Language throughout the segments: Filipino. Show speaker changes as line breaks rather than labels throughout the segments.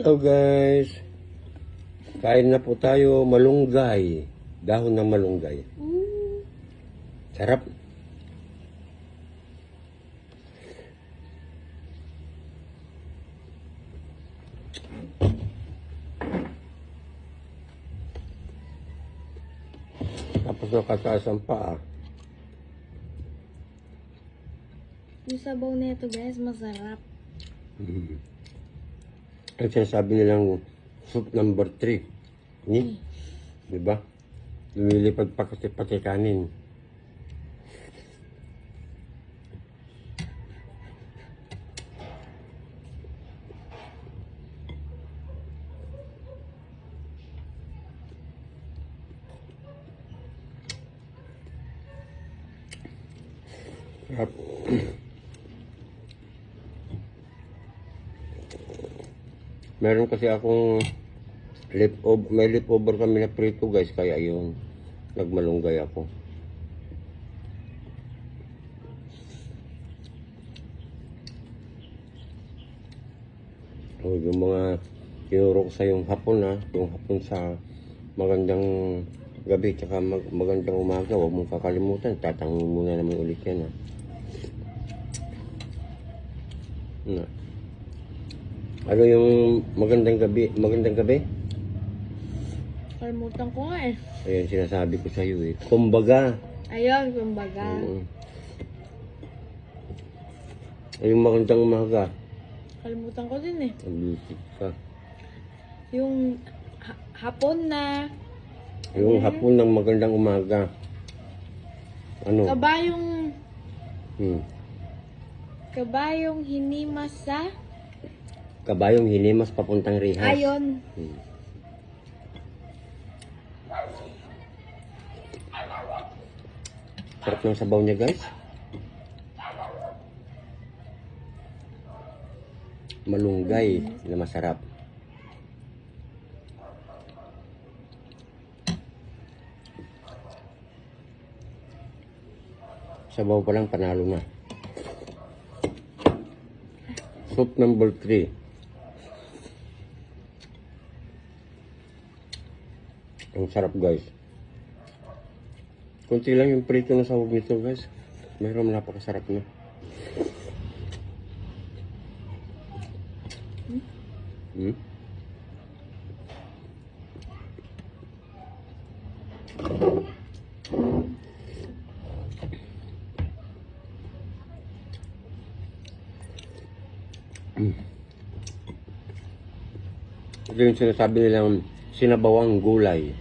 Hello guys, kain na po tayo malunggay, dahon ng malunggay. Sarap. Tapos nakataas ang paa.
Yung sabaw na ito guys, masarap.
Ang sinasabi nilang soup number 3. Diba? Lumilipad pa kasi pati kanin. Sarap. Meron kasi akong leftover, may leftover kami na prito guys, kaya yun, nagmalunggay ako. O, yung mga tinuro ko sa yung hapon yung hapon sa magandang gabi tsaka magandang umaga, huwag mong kakalimutan, tatangin muna naman ulit yan Ano yung magandang gabi? Magandang gabi?
Kalimutan ko nga eh.
Ayan, sinasabi ko sa iyo eh. Kumbaga.
Ayun, kumbaga.
Yung magandang umaga.
Kalimutan ko din eh.
Nabisip ka.
Yung hapon na.
Yung hapon ng magandang umaga. Ano?
Kabayong hinimas sa...
Kabayong hinimas papuntang Rihas.
Ayon.
Sarap ng sabaw niya guys. Malunggay na masarap. Sabaw pa lang panalo na. Soup number 3. Ang sarap guys. Kunti lang yung prito na sahog nito guys. Mayroon napakasarap na. Ito yung sinasabi nilang sinabawang gulay.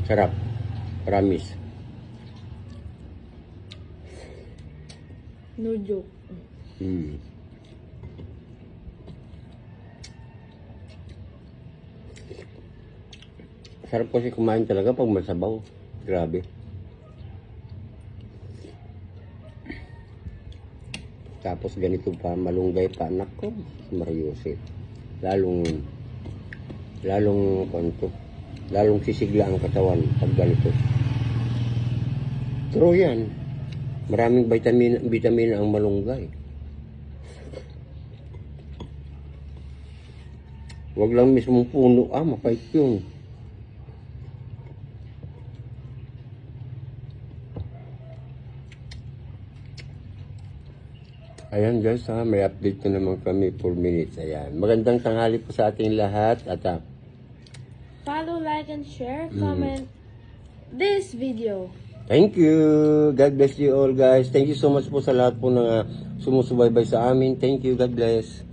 Sarap. Promise.
No joke.
Sarap kasi kumain talaga pag masabaw. Grabe. Tapos ganito pa, malunggay pa. Nako, Mariusip. Lalong sisigla ang katawan pag ganito. True yan. Maraming vitamin ang malunggay. Huwag lang mismong puno, mapait yun. Ayan guys may update na naman kami 4 minutes. Ayan. Magandang tanghali po sa ating lahat at
Follow, like, and share. Comment this video.
thank you. God bless you all guys. Thank you so much po sa lahat po na sumusubaybay sa amin. Thank you. God bless.